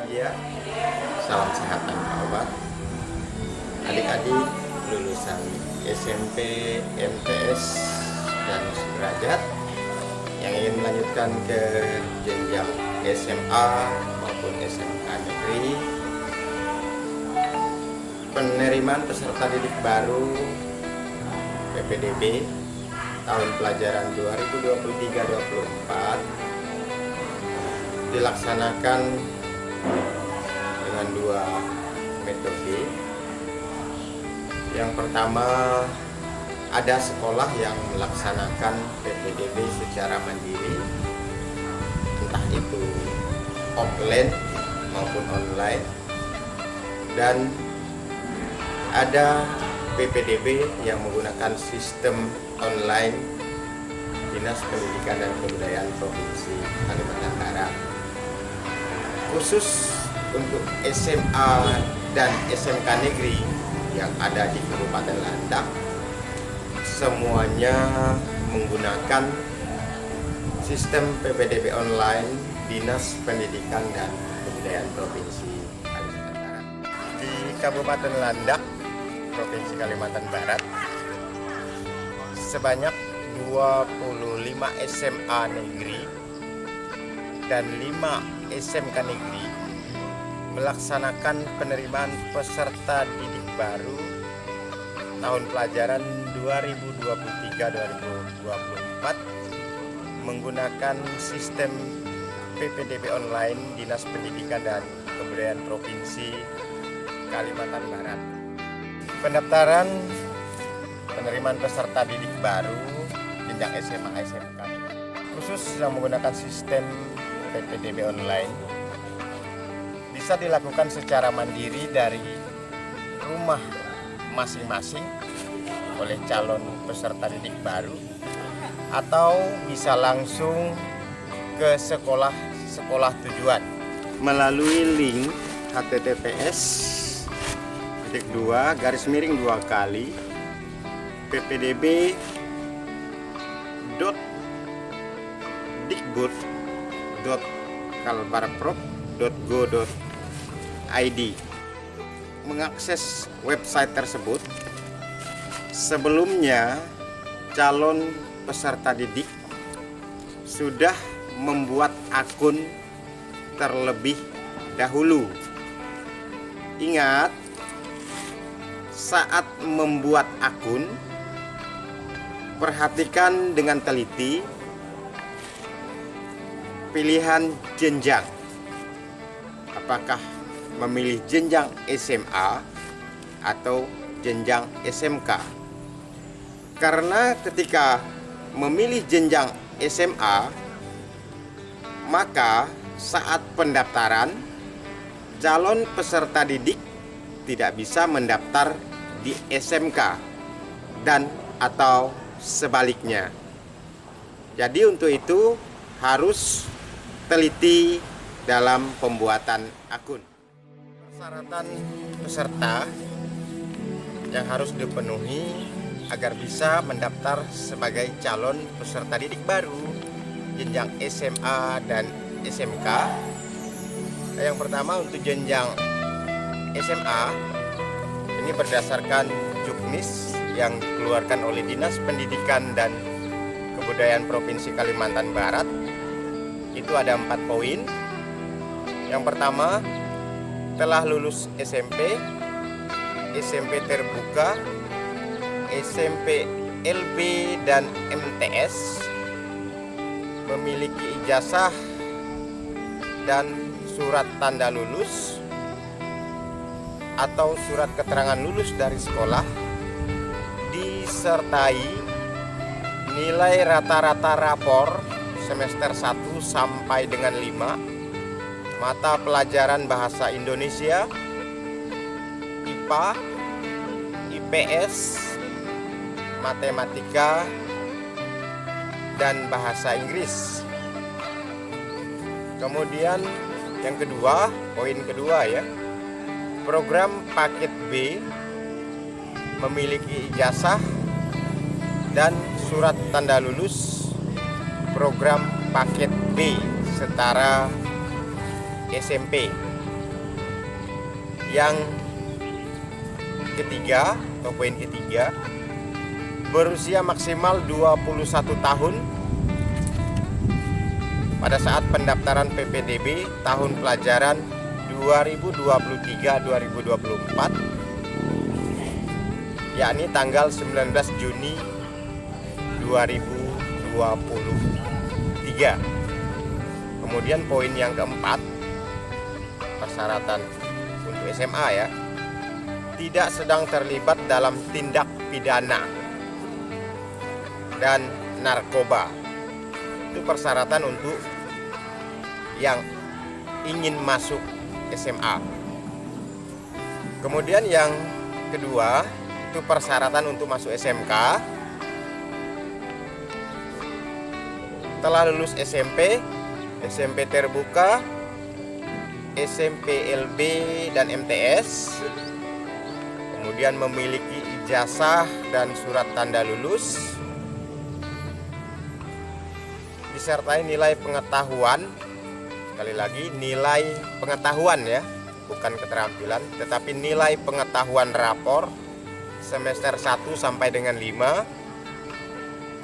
bahagia, salam sehat tanpa obat. Adik-adik lulusan SMP, MTS, dan sederajat yang ingin melanjutkan ke jenjang SMA maupun SMK negeri, penerimaan peserta didik baru PPDB tahun pelajaran 2023-2024 dilaksanakan dengan dua metode. Yang pertama, ada sekolah yang melaksanakan PPDB secara mandiri, entah itu offline maupun online, dan ada PPDB yang menggunakan sistem online Dinas Pendidikan dan Kebudayaan Provinsi Kalimantan Barat. Khusus untuk SMA dan SMK negeri yang ada di Kabupaten Landak, semuanya menggunakan sistem PPDB online Dinas Pendidikan dan Kebudayaan Provinsi Kalimantan Barat. Di Kabupaten Landak, Provinsi Kalimantan Barat, sebanyak 25 SMA negeri dan 5 SMK negeri melaksanakan penerimaan peserta didik baru tahun pelajaran 2023-2024 menggunakan sistem PPDB online Dinas Pendidikan dan Kebudayaan Provinsi Kalimantan Barat. Pendaftaran penerimaan peserta didik baru jenjang SMA SMK khusus yang menggunakan sistem PPDB online bisa dilakukan secara mandiri dari rumah masing-masing oleh calon peserta didik baru, atau bisa langsung ke sekolah tujuan melalui link https://ppdb.dikbud.kalbarprov.go.id. Mengakses website tersebut, sebelumnya calon peserta didik sudah membuat akun terlebih dahulu. Ingat, saat membuat akun, perhatikan dengan teliti pilihan jenjang. Apakah memilih jenjang SMA atau jenjang SMK? Karena ketika memilih jenjang SMA, maka saat pendaftaran calon peserta didik tidak bisa mendaftar di SMK dan atau sebaliknya. Jadi untuk itu harus teliti dalam pembuatan akun. Persyaratan peserta yang harus dipenuhi agar bisa mendaftar sebagai calon peserta didik baru jenjang SMA dan SMK. Yang pertama, untuk jenjang SMA ini berdasarkan Juknis yang dikeluarkan oleh Dinas Pendidikan dan Kebudayaan Provinsi Kalimantan Barat. Itu ada 4 poin. Yang pertama, telah lulus SMP, SMP terbuka, SMP LB dan MTS, memiliki ijazah dan surat tanda lulus atau surat keterangan lulus dari sekolah, disertai nilai rata-rata rapor semester 1 sampai dengan 5 mata pelajaran bahasa Indonesia, IPA, IPS, matematika, dan bahasa Inggris. Kemudian yang kedua, poin kedua ya, program paket B memiliki ijazah dan surat tanda lulus program paket B setara SMP. Yang ketiga atau poin ketiga, berusia maksimal 21 tahun pada saat pendaftaran PPDB tahun pelajaran 2023-2024, yakni tanggal 19 Juni 2023. Kemudian poin yang keempat, persyaratan untuk SMA ya, tidak sedang terlibat dalam tindak pidana dan narkoba. Itu persyaratan untuk yang ingin masuk SMA. Kemudian yang kedua, itu persyaratan untuk masuk SMK. Telah lulus SMP, SMP terbuka, SMP LB dan MTS. Kemudian memiliki ijazah dan surat tanda lulus, disertai nilai pengetahuan. Sekali lagi, nilai pengetahuan ya, bukan keterampilan, tetapi nilai pengetahuan rapor semester 1 sampai dengan 5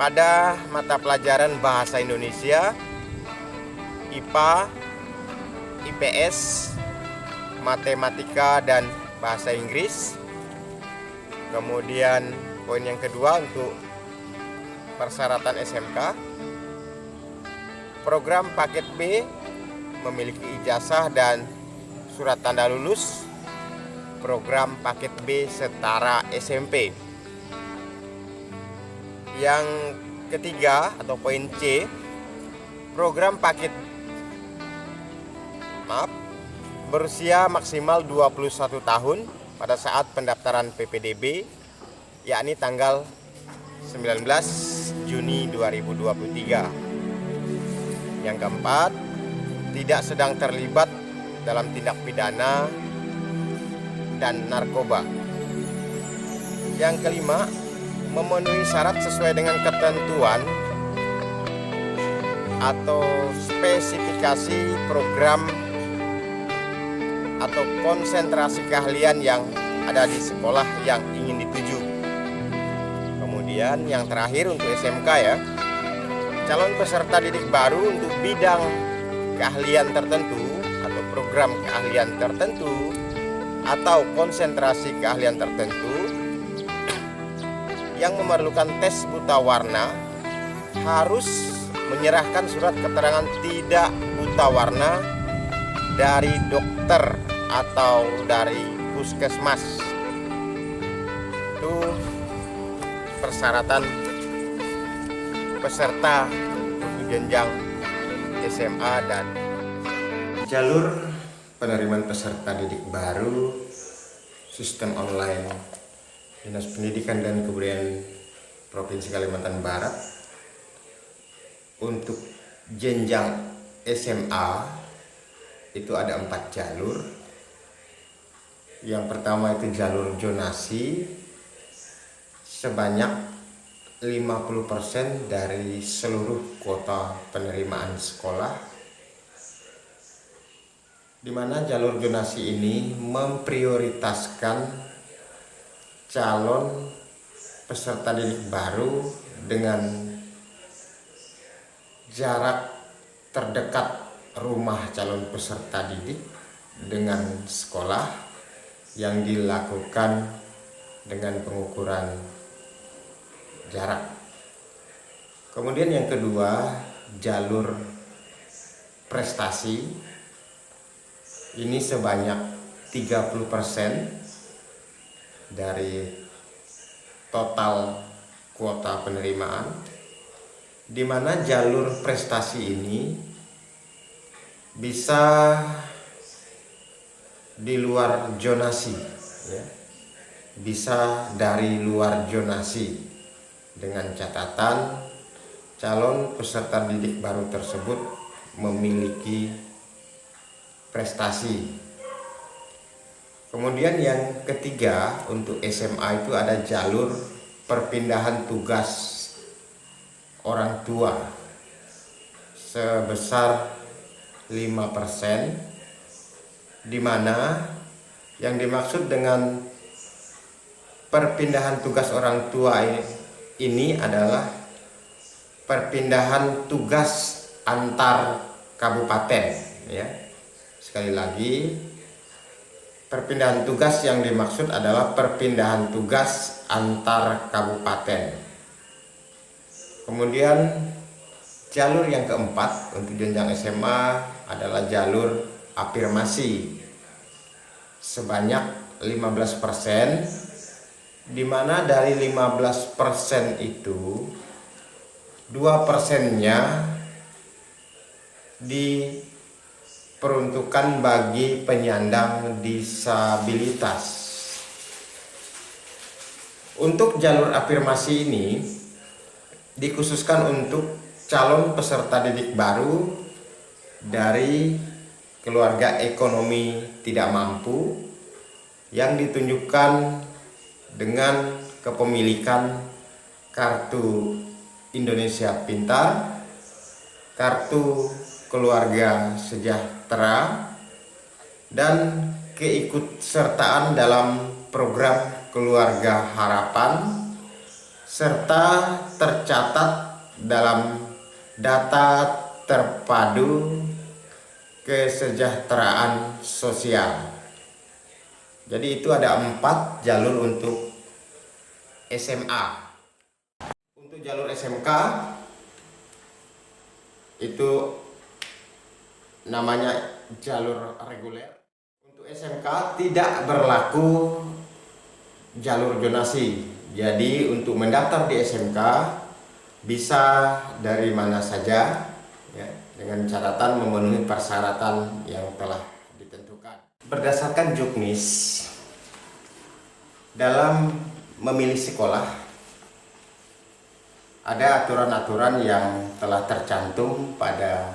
pada mata pelajaran Bahasa Indonesia, IPA, IPS, Matematika, dan Bahasa Inggris. Kemudian poin yang kedua untuk persyaratan SMK, program paket B memiliki ijazah dan surat tanda lulus program paket B setara SMP. Yang ketiga atau poin C, program paket berusia maksimal 21 tahun pada saat pendaftaran PPDB, yakni tanggal 19 Juni 2023. Yang keempat, tidak sedang terlibat dalam tindak pidana dan narkoba. Yang kelima, memenuhi syarat sesuai dengan ketentuan atau spesifikasi program atau konsentrasi keahlian yang ada di sekolah yang ingin dituju. Kemudian yang terakhir untuk SMK ya, calon peserta didik baru untuk bidang keahlian tertentu atau program keahlian tertentu atau konsentrasi keahlian tertentu yang memerlukan tes buta warna harus menyerahkan surat keterangan tidak buta warna dari dokter atau dari puskesmas. Itu persyaratan peserta untuk jenjang SMA dan jalur penerimaan peserta didik baru sistem online Dinas Pendidikan dan Kebudayaan Provinsi Kalimantan Barat. Untuk jenjang SMA itu ada 4 jalur. Yang pertama itu jalur zonasi sebanyak 50% dari seluruh kuota penerimaan sekolah, di mana jalur zonasi ini memprioritaskan calon peserta didik baru dengan jarak terdekat rumah calon peserta didik dengan sekolah yang dilakukan dengan pengukuran jarak. Kemudian yang kedua, jalur prestasi ini sebanyak 30% dari total kuota penerimaan, di mana jalur prestasi ini bisa di luar zonasi ya. Bisa dari luar zonasi dengan catatan calon peserta didik baru tersebut memiliki prestasi. Kemudian yang ketiga untuk SMA itu ada jalur perpindahan tugas orang tua sebesar 5%, di mana Yang dimaksud dengan perpindahan tugas orang tua ini adalah perpindahan tugas antar kabupaten, ya. Sekali lagi, perpindahan tugas yang dimaksud adalah perpindahan tugas antar kabupaten. Kemudian jalur yang keempat untuk jenjang SMA adalah jalur afirmasi sebanyak 15%, di mana dari 15% itu 2%-nya diperuntukkan bagi penyandang disabilitas. Untuk jalur afirmasi ini dikhususkan untuk calon peserta didik baru dari keluarga ekonomi tidak mampu yang ditunjukkan dengan kepemilikan kartu Indonesia Pintar, kartu keluarga sejahtera, dan keikutsertaan dalam program keluarga harapan, serta tercatat dalam data terpadu kesejahteraan sosial. Jadi itu ada 4 jalur untuk SMA. Untuk jalur SMK itu namanya jalur reguler. Untuk SMK tidak berlaku jalur zonasi. Jadi untuk mendaftar di SMK bisa dari mana saja, ya, dengan catatan memenuhi persyaratan yang telah ditentukan. Berdasarkan Juknis, dalam memilih sekolah ada aturan-aturan yang telah tercantum pada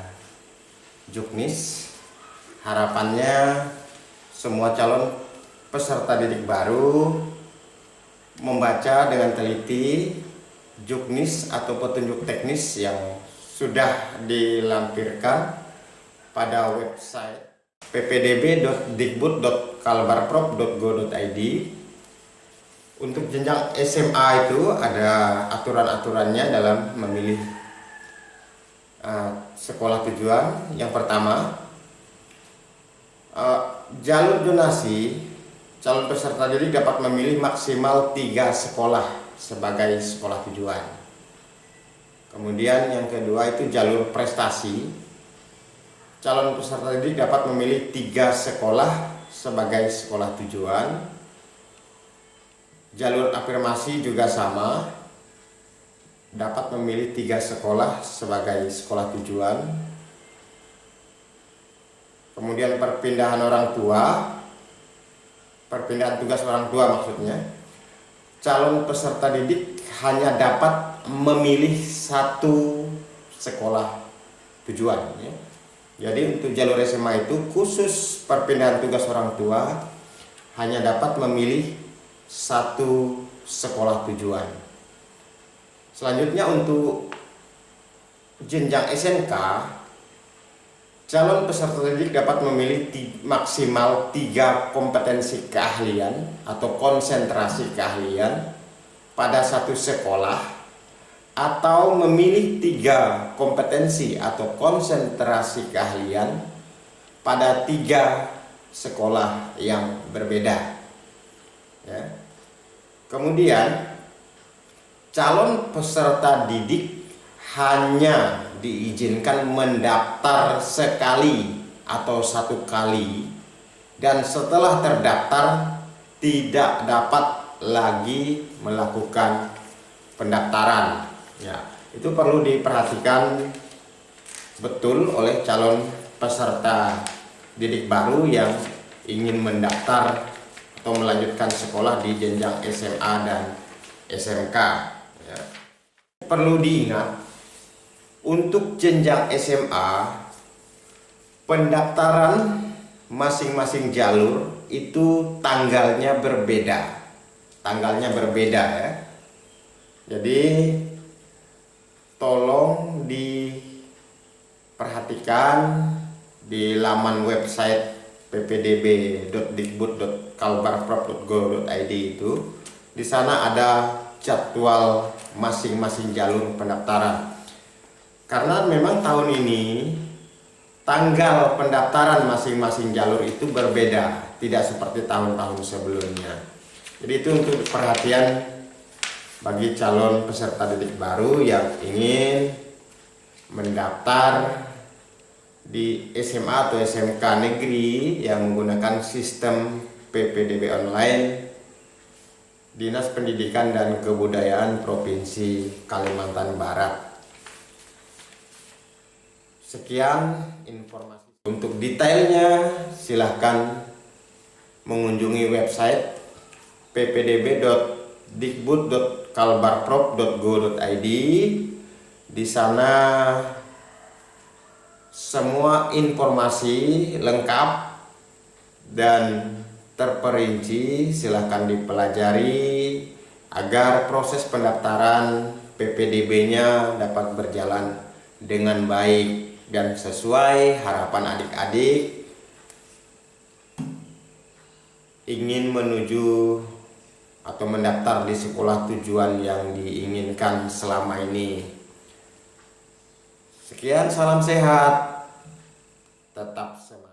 Juknis. Harapannya semua calon peserta didik baru membaca dengan teliti Juknis atau petunjuk teknis yang sudah dilampirkan pada website ppdb.dikbud.kalbarprop.go.id. Untuk jenjang SMA itu ada aturan-aturannya dalam memilih sekolah tujuan. Yang pertama, jalur zonasi, calon peserta didik dapat memilih maksimal 3 sekolah sebagai sekolah tujuan. Kemudian yang kedua itu jalur prestasi, calon peserta didik dapat memilih 3 sekolah sebagai sekolah tujuan. Jalur afirmasi juga sama, dapat memilih 3 sekolah sebagai sekolah tujuan. Kemudian perpindahan orang tua, perpindahan tugas orang tua maksudnya, calon peserta didik hanya dapat memilih 1 sekolah tujuan, ya. Jadi untuk jalur SMA itu khusus perpindahan tugas orang tua hanya dapat memilih 1 sekolah tujuan. Selanjutnya untuk jenjang SMK, calon peserta didik dapat memilih maksimal 3 kompetensi keahlian atau konsentrasi keahlian pada 1 sekolah, atau memilih 3 kompetensi atau konsentrasi keahlian pada 3 sekolah yang berbeda, ya. Kemudian calon peserta didik hanya diizinkan mendaftar sekali atau 1 kali, dan setelah terdaftar tidak dapat lagi melakukan pendaftaran, ya. Itu perlu diperhatikan betul oleh calon peserta didik baru yang ingin mendaftar atau melanjutkan sekolah di jenjang SMA dan SMK, ya. Perlu diingat, untuk jenjang SMA pendaftaran masing-masing jalur itu tanggalnya berbeda, ya. Jadi tolong diperhatikan di laman website ppdb.dikbud.kalbarprop.go.id itu, di sana ada jadwal masing-masing jalur pendaftaran. Karena memang tahun ini tanggal pendaftaran masing-masing jalur itu berbeda, tidak seperti tahun-tahun sebelumnya. Jadi itu untuk perhatian bagi calon peserta didik baru yang ingin mendaftar di SMA atau SMK negeri yang menggunakan sistem PPDB online Dinas Pendidikan dan Kebudayaan Provinsi Kalimantan Barat. Sekian informasi. Untuk detailnya silahkan mengunjungi website ppdb.dikbud.kalbarprop.go.id. Di sana semua informasi lengkap dan terperinci, silahkan dipelajari agar proses pendaftaran PPDB-nya dapat berjalan dengan baik dan sesuai harapan adik-adik ingin menuju atau mendaftar di sekolah tujuan yang diinginkan selama ini. Sekian, salam sehat, tetap semangat.